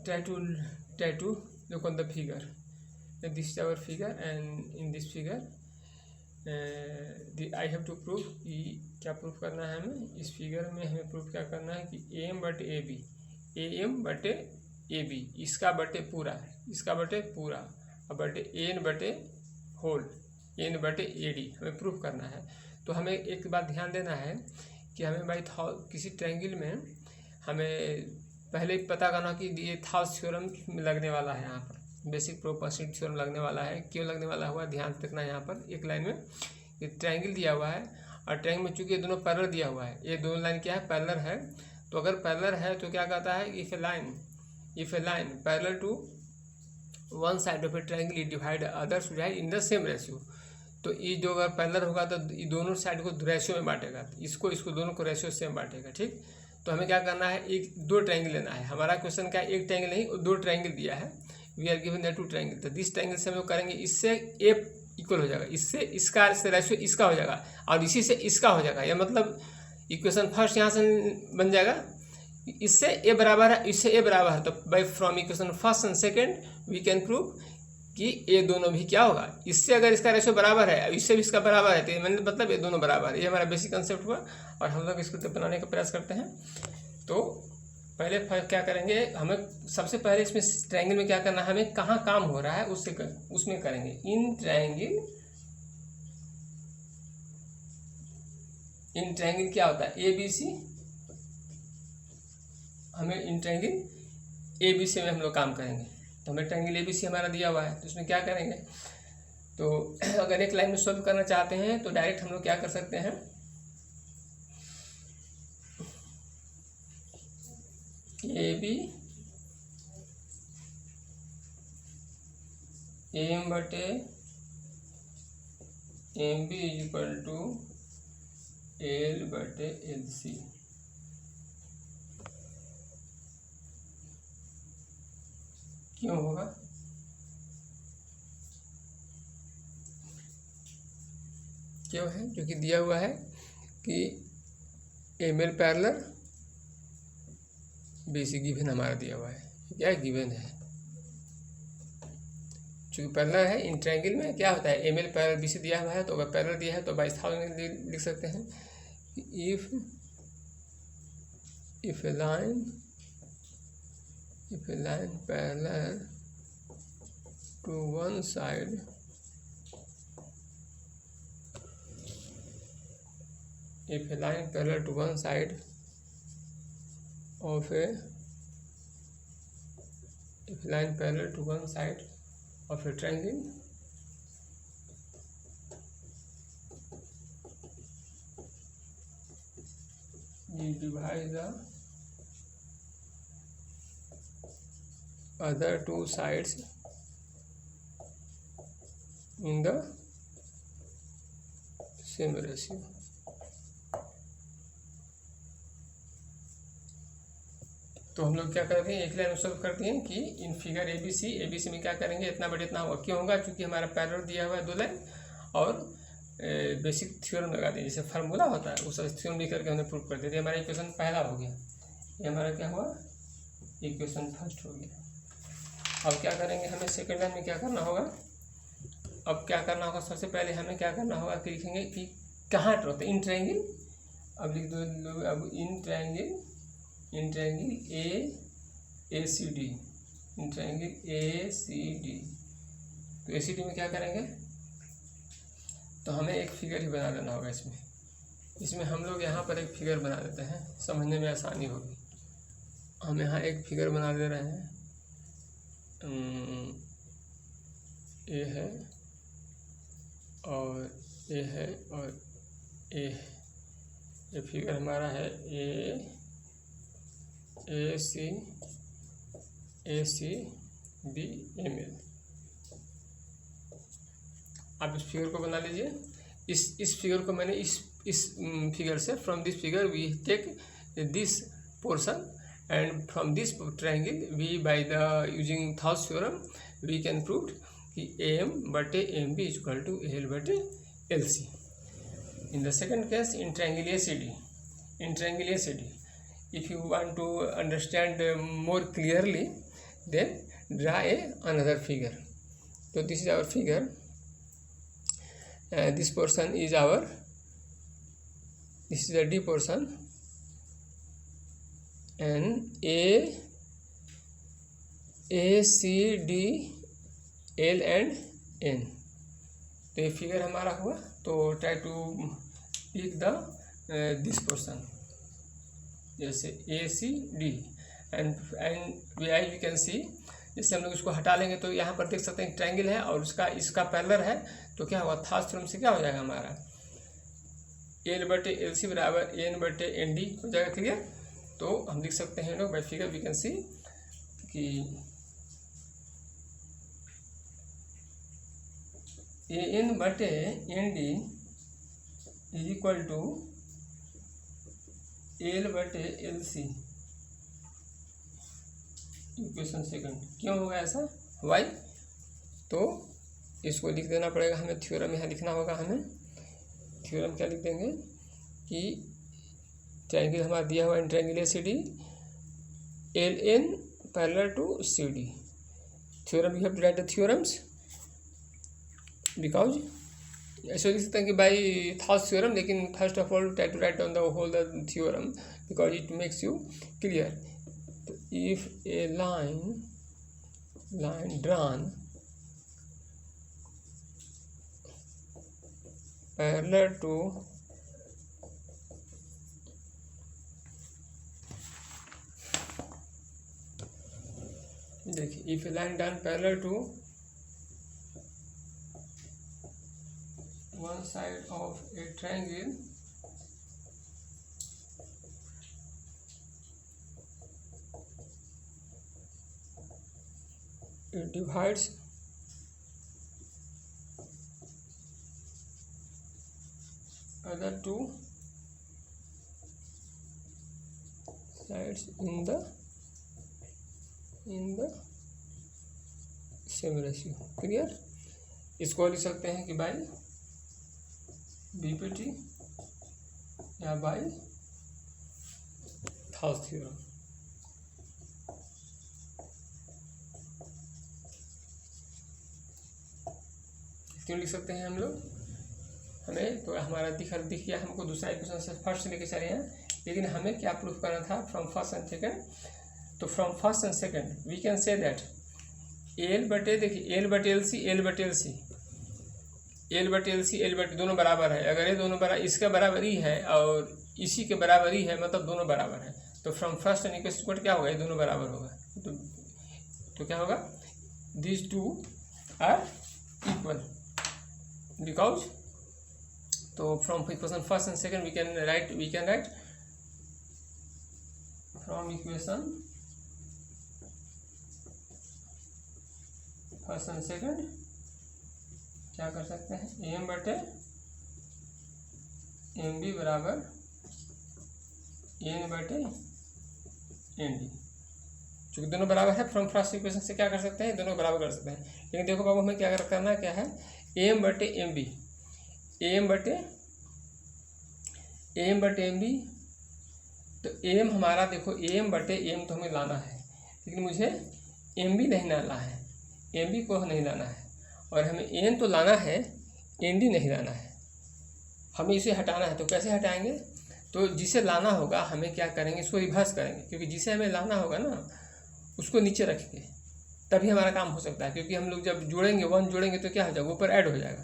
try to look on the figure. This is our figure, and in this figure I have to prove कि क्या proof करना है हमें इस figure में। हमें प्रूफ क्या करना है कि AM बटे AB इसका बटे पूरा और बटे AN बटे होल AN बटे AD हमें प्रूफ करना है। तो हमें एक बात ध्यान देना है कि हमें भाई किसी ट्रायंगल में हमें पहले पता करना कि ये थाउस थ्योरम लगने वाला है। यहाँ पर बेसिक प्रोपोर्शनल थ्योरम लगने वाला है। क्यों लगने वाला हुआ ध्यान रखना। यहाँ पर एक लाइन में ये ट्रायंगल दिया हुआ है और ट्रायंगल में चूंकि ये दोनों पैरेलल दिया हुआ है, ये दोनों लाइन क्या है पैरेलल है। तो अगर पैरेलल है तो क्या कहता है if a line parallel to one side of a triangle it divide other side in the same ratio. तो ये जो अगर पैरेलल होगा तो ये दोनों साइड को रेशियो में बांटेगा, इसको दोनों को रेशियो सेम बांटेगा। ठीक, तो हमें क्या करना है दो ट्रायंगल लेना है। हमारा क्वेश्चन क्या है एक ट्रायंगल नहीं दो ट्रायंगल दिया है। We are given that two triangle. तो दिस ट्रायंगल से हम लोग करेंगे इससे ए इक्वल हो जाएगा, इससे इसका से रेशियो इसका हो जाएगा और इसी से इसका हो जाएगा। या मतलब इक्वेशन फर्स्ट यहाँ से बन जाएगा इससे ए बराबर है इससे ए बराबर है। तो by from equation first and second we can prove कि ये दोनों भी क्या होगा इससे अगर इसका रेशियो बराबर है इससे भी इसका बराबर है तो मतलब ये दोनों बराबर है। ये हमारा बेसिक कंसेप्ट हुआ और हम लोग इसको बनाने का प्रयास करते हैं। तो पहले क्या करेंगे हमें सबसे पहले इसमें ट्रायंगल में क्या करना है हमें कहाँ काम हो रहा है उसमें करेंगे। इन ट्रायंगल क्या होता है ABC। हमें इन ट्रायंगल ABC में हम लोग काम करेंगे। तो हमें ट्रायंगल ABC हमारा दिया हुआ है तो उसमें क्या करेंगे। तो अगर एक लाइन में सॉल्व करना चाहते हैं तो डायरेक्ट हम लोग क्या कर सकते हैं AB AM बटे MB इक्वल टू L बटे LC। क्यों होगा क्यों है क्योंकि दिया हुआ है कि ML पैरेलल BC गिवन हमारा दिया हुआ है। क्या गिवन है चूँकि पैरेलल है। इन ट्रायंगल में क्या होता है ML पैरेलल BC दिया हुआ है तो अगर पैरेलल दिया है तो 22,000 लिख सकते हैं। If a line parallel to one side if a line parallel to one side of a triangle you divide the other two sides in the same ratio। तो हम लोग क्या करते हैं एक लाइन सॉल्व करते हैं कि इन फिगर ABC में क्या करेंगे इतना बटे इतना होगा। क्यों होगा क्योंकि हमारा पैरेलल दिया हुआ है दो लाइन और बेसिक थ्योरम लगा दिए जैसे फार्मूला होता है उस थ्योरम लिख करके हमने प्रूव कर दिया। हमारा इक्वेशन पहला हो गया। ये हमारा क्या हुआ इक्वेशन फर्स्ट हो गया। अब क्या करेंगे हमें सेकेंड लाइन में क्या करना होगा। अब क्या करना होगा सबसे पहले हमें क्या करना होगा कि लिखेंगे कि कहाँ ड्रॉ इन ट्रायंगल। अब लिख दो अब इन ट्रायंगल ACD तो ACD में क्या करेंगे तो हमें एक फिगर ही बना देना होगा। इसमें हम लोग यहाँ पर एक फिगर बना देते हैं समझने में आसानी होगी। हम यहाँ एक फिगर बना दे रहे हैं ये है और ये है और ये फिगर हमारा है ACD ML। आप इस फिगर को बना लीजिए। इस फिगर को मैंने इस फिगर से from this figure we take this portion and from this triangle we by the using Thales theorem we can prove कि AM बटे MB इक्वल टू L बटे LC। In the second case in triangle ACD if you want to understand more clearly then draw a another figure. तो this is our figure. This portion is this is the D portion, and A C D L and N. तो ये figure हमारा हुआ. तो try to pick the this portion, जैसे A C D and we can see. जैसे हम लोग इसको हटा लेंगे तो यहाँ पर देख सकते हैं ट्रायंगल है और इसका पैरेलल है. तो क्या होगा, थॉस थ्योरम से क्या हो जाएगा हमारा L/LC बराबर N/ND हो जाएगा. क्लियर. तो हम लिख सकते हैं लोग by figure we can see कि AN/ND is equal to L/LC. Equation second. क्यों होगा ऐसा, वाई. तो इसको लिख देना पड़ेगा हमें. थ्योरम यहाँ लिखना होगा हमें. थ्योरम क्या लिख देंगे कि ट्रायंगल हमारा दिया हुआ है triangle ACD LN parallel to CD. Theorem we have to write the theorems because ऐसे लिख सकते हैं कि बाई थॉस थ्योरम, लेकिन first of all try to write on the whole the theorem because it makes you clear. If a line drawn parallel to देखिए, if a line drawn parallel to one side of a triangle it divides other two sides in the same ratio. Clear. इसको लिख सकते हैं कि by BPT या by those theorem. क्यों लिख सकते हैं हम लोग. हमें तो हमारा दिख गया हमको दूसरा इक्वेशन से फर्स्ट से लेके चले हैं, लेकिन हमें क्या प्रूफ करना था फ्रॉम फर्स्ट एंड सेकंड. तो from first and second we can say that देखिए L/LC दोनों बराबर है. अगर ये दोनों बराबर, इसका बराबर ही है और इसी के बराबर ही है, मतलब दोनों बराबर है. तो फ्रॉम फर्स्ट एंड इक्वेशन क्या होगा, ये दोनों बराबर होगा. तो क्या होगा, this two are equal because तो from equation first and second we can write from equation first and second क्या कर सकते हैं, AM/MB बराबर N/ND. चूँकि दोनों बराबर है, फ्रॉम फर्स्ट इक्वेशन से क्या कर सकते हैं, दोनों बराबर कर सकते हैं. लेकिन देखो बाबू हमें क्या करना है, क्या है AM/MB तो AM हमारा देखो AM/M तो हमें लाना है, लेकिन मुझे MB नहीं लाना है, MB को नहीं लाना है, और हमें N तो लाना है, ND नहीं लाना है. हमें इसे हटाना है. तो कैसे हटाएंगे, तो जिसे लाना होगा हमें क्या करेंगे, इसको रिवर्स करेंगे, क्योंकि जिसे हमें लाना होगा ना उसको नीचे रखेंगे, तभी हमारा काम हो सकता है. क्योंकि हम लोग जब जोड़ेंगे 1 जोड़ेंगे तो क्या हो जाएगा, ऊपर ऐड हो जाएगा.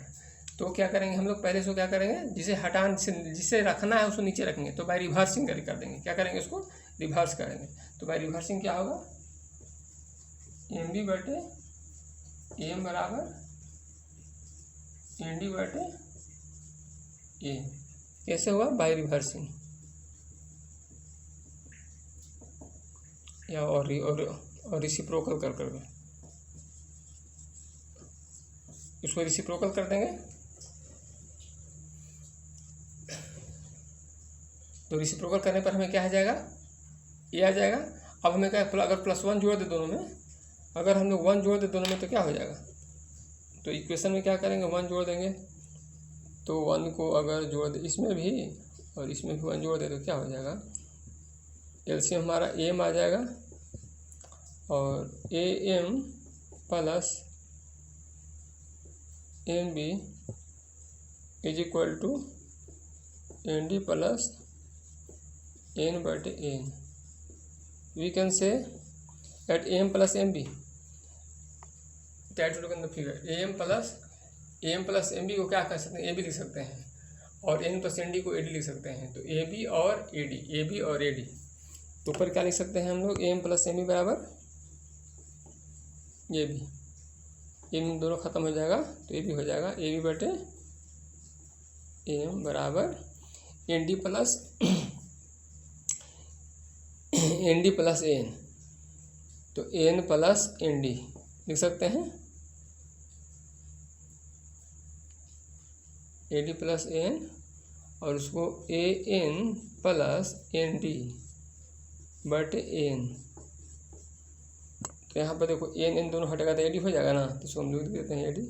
तो क्या करेंगे हम लोग, पहले से क्या करेंगे, जिसे रखना है उसको नीचे रखेंगे. तो बाय रिवर्सिंग कर देंगे. क्या करेंगे, उसको रिवर्स करेंगे. तो बाय रिवर्सिंग क्या होगा, MB/AM बराबर ND/AM. कैसे हुआ, बाय रिवर्सिंग. या और रिसिप्रोकल कर इसको रिसिप्रोकल कर देंगे. तो रिसिप्रोकल करने पर हमें क्या आ जाएगा, ये आ जाएगा. अब हमें क्या, अगर +1 जोड़ दे दोनों में, अगर हम लोग 1 जोड़ दे दोनों में तो क्या हो जाएगा. तो इक्वेशन में क्या करेंगे, 1 जोड़ देंगे. तो 1 को अगर जोड़ दे इसमें भी और इसमें भी 1 जोड़ दे तो क्या हो जाएगा, एलसीएम हमारा AM आ जाएगा और A M plus M B is equal to N D plus N बटे N. We can say at M plus M B that look in the figure M plus M B को क्या कर सकते हैं, A B लिख सकते हैं, और एन प्लस एन डी को ए डी लिख सकते हैं। तो ए बी और ए डी तो ऊपर क्या लिख सकते हैं हम लोग, एम प्लस एम बी बराबर ए बी, एम दोनों खत्म हो जाएगा तो ए बी हो जाएगा, ए बी बटे एम बराबर एन डी प्लस एन, तो एन प्लस एन डी लिख सकते हैं, ए डी प्लस एन और उसको A N plus N D बटे एन। तो यहाँ पर देखो एन दोनों हटेगा तो ए डी हो जाएगा ना, तो इसको हम लिख देते हैं ए डी।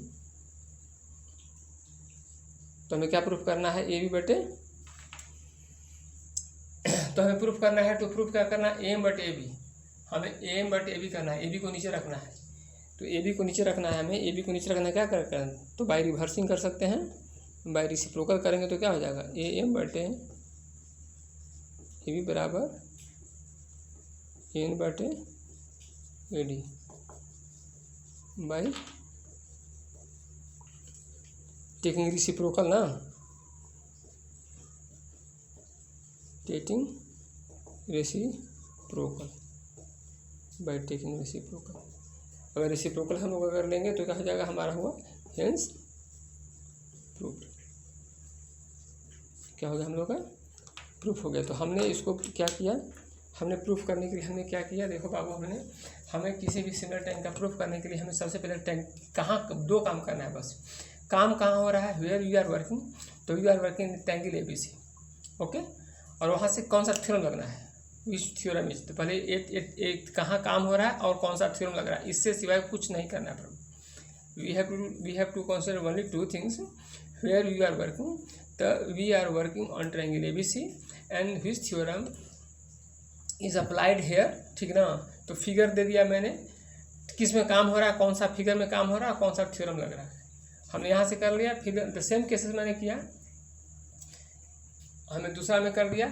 तो हमें क्या प्रूफ करना है, ए बी बटे, तो हमें प्रूफ करना है, तो प्रूफ क्या करना है, एम बटे ए बी, हमें एम बटे ए बी करना है, ए बी को नीचे रखना है। तो ए बी को नीचे रखना है हमें, ए बी को नीचे रखना है, क्या कर तो बाई रिवर्सिंग कर सकते हैं, बाई रेसिप्रोकल करेंगे तो क्या हो जाएगा, ए एम बटे ए बी बराबर एन बटे A D by taking reciprocal ना, taking reciprocal by taking reciprocal. अगर रेसिप्रोकल हम लोग अगर लेंगे तो क्या हो जाएगा, हमारा हुआ हेंस प्रूफ, क्या हो गया हम लोग का प्रूफ हो गया। तो हमने इसको क्या किया, हमने प्रूफ करने के लिए हमने क्या किया, देखो बाबू हमें किसी भी सिमिलर टैंक का प्रूफ करने के लिए हमें सबसे पहले टैंक दो काम करना है बस। काम कहाँ हो रहा है, वेयर यू आर वर्किंग, तो you are working triangle A B C, okay, और वहाँ से कौन सा थ्योरम लगना है, विच थ्योरम इज, तो पहले एक कहाँ काम हो रहा है और कौन सा थ्योरम लग रहा है, इससे सिवाय कुछ नहीं करना है। We have to consider only two things, where you are working, तो we are working on triangle ABC and which theorem is applied here, ठीक ना। तो फिगर दे दिया मैंने, किस में काम हो रहा है, कौन सा फिगर में काम हो रहा है, कौन सा थ्योरम लग रहा है, हमने यहाँ से कर लिया। फिगर द सेम केसेस मैंने किया, हमें दूसरा में कर दिया,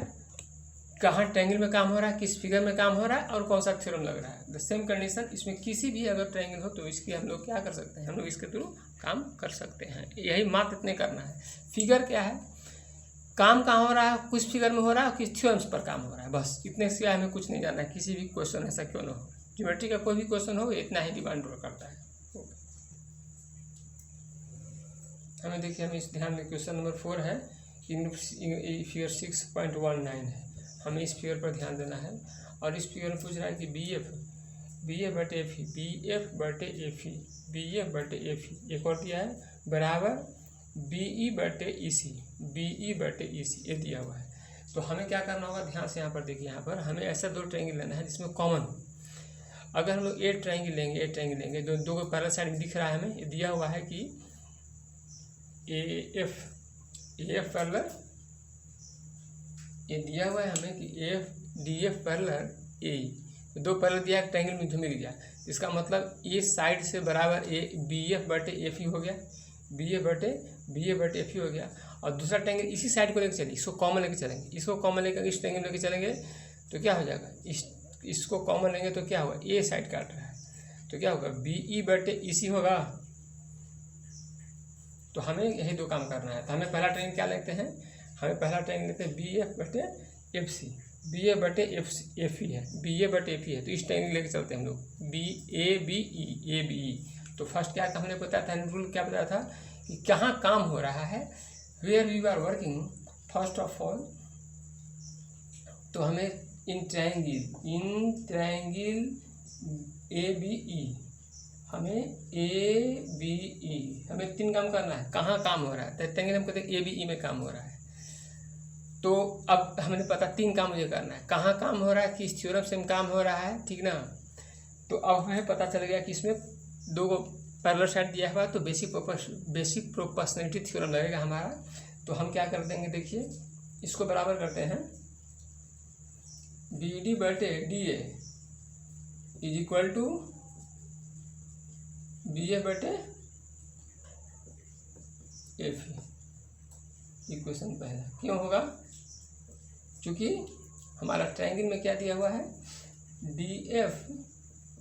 कहाँ ट्रायंगल में काम हो रहा है, किस फिगर में काम हो रहा है और कौन सा थ्योरम लग रहा है। द सेम कंडीशन इसमें किसी भी अगर ट्रायंगल हो तो इसकी हम लोग क्या कर सकते हैं, हम लोग इसके थ्रू काम कर सकते हैं। यही मात्र इतने करना है। फिगर क्या है, काम कहाँ हो रहा है, किस फिगर में हो रहा है, किस थ्योरम्स पर काम हो रहा है, बस इतने से हमें कुछ नहीं जानना है। किसी भी क्वेश्चन ऐसा क्यों ना हो, ज्योमेट्री का कोई भी क्वेश्चन हो इतना ही डिमांड करता है। हमें देखिए, हमें इस ध्यान में क्वेश्चन नंबर 4 है, फिगर 6.19 है, हमें इस फिगर पर ध्यान देना है। और इस फिगर में पूछ रहा है कि बी एफ बटे एफ ई, एक और दिया है बराबर बी ई बटे ई सी, ये दिया हुआ है। तो हमें क्या करना होगा, ध्यान से यहाँ पर देखिए, यहाँ पर हमें ऐसा दो ट्रायंगल लेना है जिसमें कॉमन हो। अगर हम लोग ए ट्रायंगल लेंगे, दो को पैरेलल साइड में दिख रहा है, हमें ये दिया हुआ है कि ए एफ पैरेलल, ये दिया हुआ है हमें कि एफ डी एफ पैरेलल ए, दो पैरेलल दिया है, ट्रायंगल में मिल गया। इसका मतलब ये साइड से बराबर ए बी एफ बटे एफ ही हो गया, बी ए बटे एफ ही हो गया। और दूसरा ट्रायंगल इसी साइड को लेकर चलिए, इसको कॉमन लेकर चलेंगे, इसको कॉमन लेकर इस ट्रायंगल लेकर चलेंगे तो क्या हो जाएगा, इसको कॉमन लेंगे तो क्या होगा, ए साइड काट रहा है तो क्या होगा, बी ई बटे ई सी होगा। तो हमें यही दो काम करना है। तो हमें पहला ट्रायंगल क्या लेते हैं, हमें पहला ट्रायंगल लेते हैं बी एफ बटे एफ सी, बी ए बटे एफ ही है, बी ए बटे एफ ही है। तो इस ट्रायंगल लेके चलते हैं हम लोग, बी ए बी ई। तो फर्स्ट क्या हमने बताया था, रूल क्या बताया था कि कहाँ काम हो रहा है, where you are working. First of all तो हमें in triangle A B E, हमें ए बी ई, हमें 3 काम करना है। कहाँ काम हो रहा है, तो ट्रायंगल हम कहते हैं ए बी ई में काम हो रहा है। तो अब हमें पता 3 काम मुझे करना है, कहाँ काम हो रहा है, किस थ्योरम से काम हो रहा है, ठीक ना। तो अब हमें पता चल गया कि इसमें दो को पैरेलल साइड दिया हुआ है, तो बेसिक प्रोपोर्शनलिटी थ्योरम लगेगा हमारा। तो हम क्या कर देंगे, देखिए इसको बराबर करते हैं बी डी बटे D A, is equal to B A बटे एफ ई। इक्वेशन पहला क्यों होगा? क्योंकि हमारा ट्रायंगल में क्या दिया हुआ है, डी एफ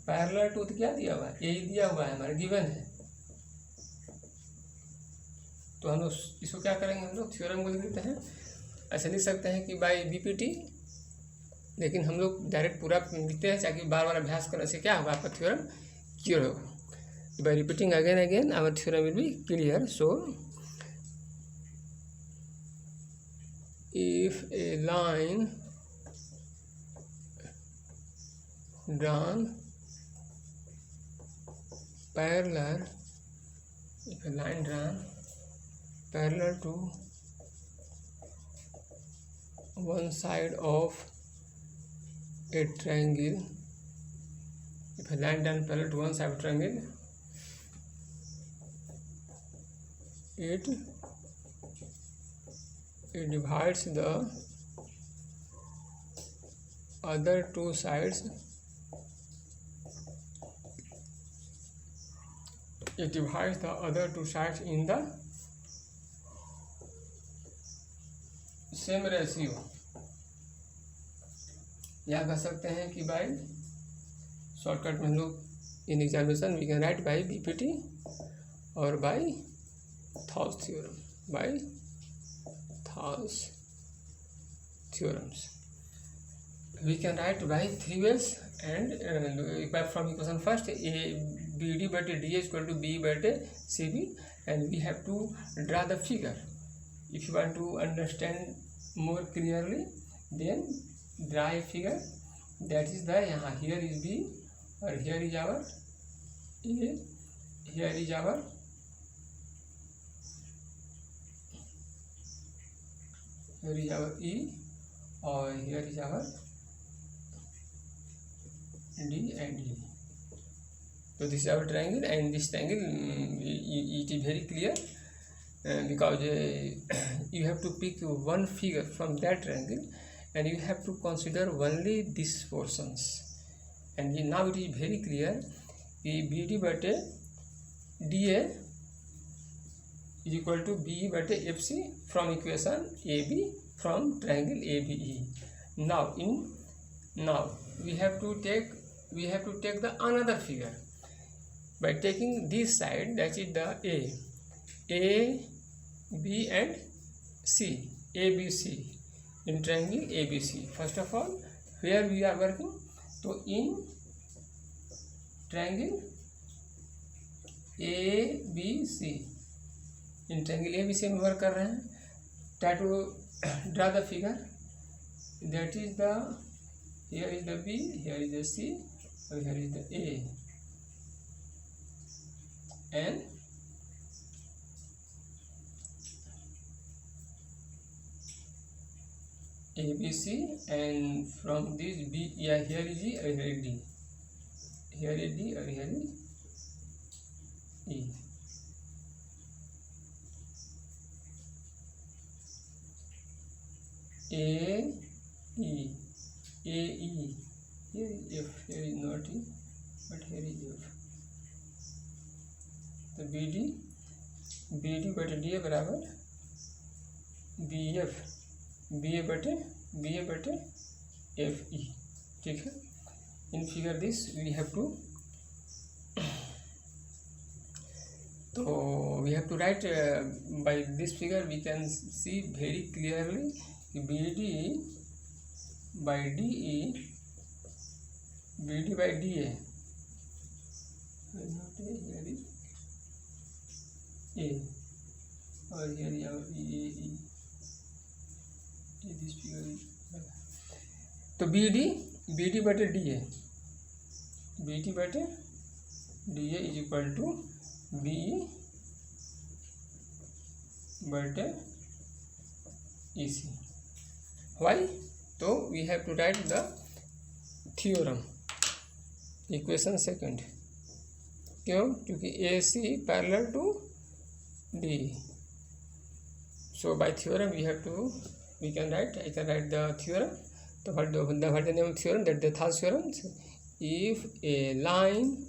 पैरेलल टू क्या दिया हुआ है, यही दिया हुआ है, हमारा गिवन है। तो हम लोग इसको क्या करेंगे, हम लोग थ्योरम को लिख देते हैं। ऐसे लिख सकते हैं कि बाय बीपीटी, लेकिन हम लोग डायरेक्ट पूरा लिखते हैं ताकि बार बार अभ्यास करने से क्या होगा, आपका थ्योरम क्लियर होगा। By repeating again our theorem will be clear. So if a line drawn parallel, if a line drawn parallel to one side of a triangle, if a line drawn parallel to one side of a triangle, it divides the other two sides. It divides the other two sides in the same ratio। या कह सकते हैं कि by shortcut में हम लोग in examination we can write by BPT और by Thales theorem, by Thales theorems we can write by 3 ways, and from equation first, a bd by d is equal to b by cb, and we have to draw the figure. If you want to understand more clearly, then draw a figure. That is the यहाँ here is b और here is our a, here is our e और here is our D and E. So this is our triangle, and this triangle it is very clear because you have to pick one figure from that triangle, and you have to consider only these portions. And now it is very clear BD by DA is equal to BE by FC from equation AB from triangle ABE. Now we have to take the another figure by taking this side, that is the A, B and C, ABC in triangle ABC. First of all, where we are working, तो in triangle ABC, in triangle ABC में work कर रहे हैं। Try to draw the figure, that is the, here is the B, here is the C, and here is the A, and ABC, and from this B, yeah, here is E and here is D, here is D and here is E. A, E, here is F, here is not E, but here is F. तो BD बटे DA बराबर BA बटे FE, ठीक है। In figure this we have to, तो we have to write by this figure we can see very clearly BD by DE, BD by DA, not A, here is A, or here is our EAE, this figure is, तो BD बटे DA is equal to BE बटे EC. Why? तो we have to write the theorem, equation second. क्यों? क्योंकि AC parallel to DE. So by theorem I can write the theorem. तो what the name of theorem? That the Thales theorem. if a line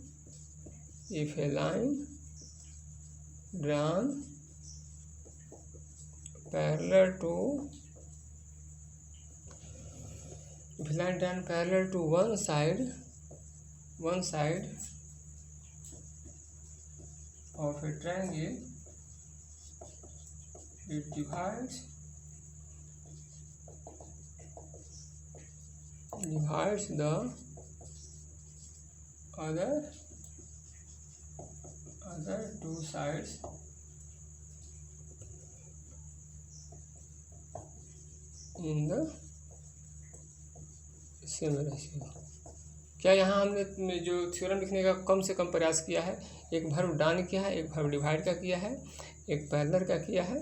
drawn parallel to one side of a triangle, it divides the other two sides in the same ratio। क्या यहाँ हमने जो theorem लिखने का कम से कम प्रयास किया है, एक वर्ब डान किया है, एक वर्ब डिवाइड का किया है, एक पैरेलल का किया है,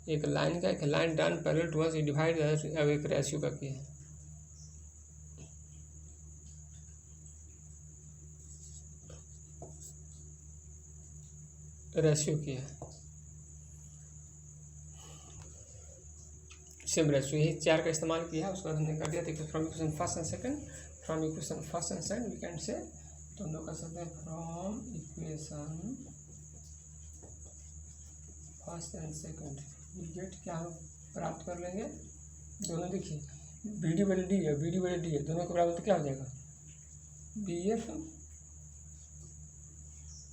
एक लाइन का, एक line drawn parallel to one से डिवाइड, अब एक रेशियो का किया है। रेशियो किया है, सेम रेशियो, यही 4 का इस्तेमाल किया है। उसके बाद हमने कर दिया। देखिए from equation first and second we can say, तो हम लोग कर सकते हैं from equation first and second we get, क्या हम प्राप्त कर लेंगे, दोनों देखिए बी डी बटे डी है, दोनों को बराबर तो क्या हो जाएगा, बी एफ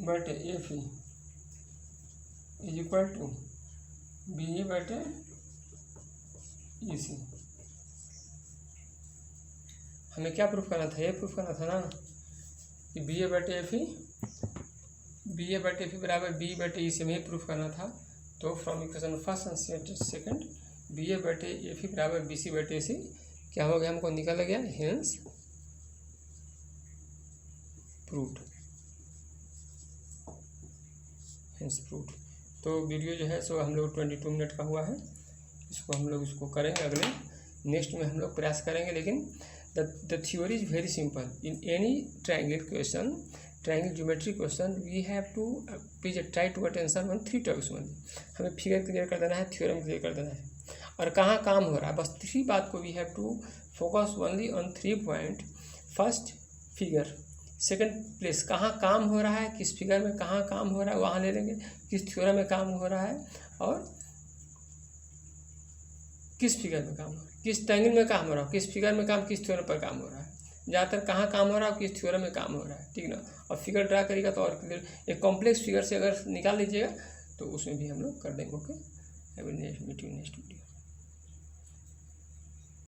बटे F E is equal to B बटे ई सी। हमें क्या प्रूफ करना था, ये प्रूफ करना था ना कि बी ए बटे एफ ई बराबर बी बटे ई सी, में ही प्रूफ करना था। तो from equation first and second B A बटे एफ ई बराबर बी सी बटे सी क्या हो गया, हमको निकल गया हेंस प्रूव्ड। तो वीडियो जो है सो हम लोग 22 मिनट का हुआ है, इसको हम लोग इसको करेंगे, अगले नेक्स्ट में हम लोग प्रयास करेंगे। लेकिन the theory is very simple. In any triangle geometry question we have to please try to attention on 3 topics only. हमें फिगर क्लियर कर देना है, थ्योरम क्लियर कर देना है, और कहाँ काम हो रहा है, बस 3 बात को we have to focus only on 3 point. First figure, second place, कहाँ काम हो रहा है, किस फिगर में कहाँ काम हो रहा है वहाँ ले लेंगे, किस थ्योरम में काम हो रहा है और किस फिगर में काम हो रहा है, किस ट्रायंगल में काम हो रहा है, किस फिगर में काम, किस थ्योरम पर काम हो रहा है, ज़्यादातर कहाँ काम हो रहा है, किस थ्योरम में काम हो रहा है, ठीक ना। और फिगर ड्रा करेगा तो और क्लियर, एक कॉम्प्लेक्स फिगर से अगर निकाल लीजिएगा तो उसमें भी हम लोग कर देंगे। Okay, I will next meet you next video.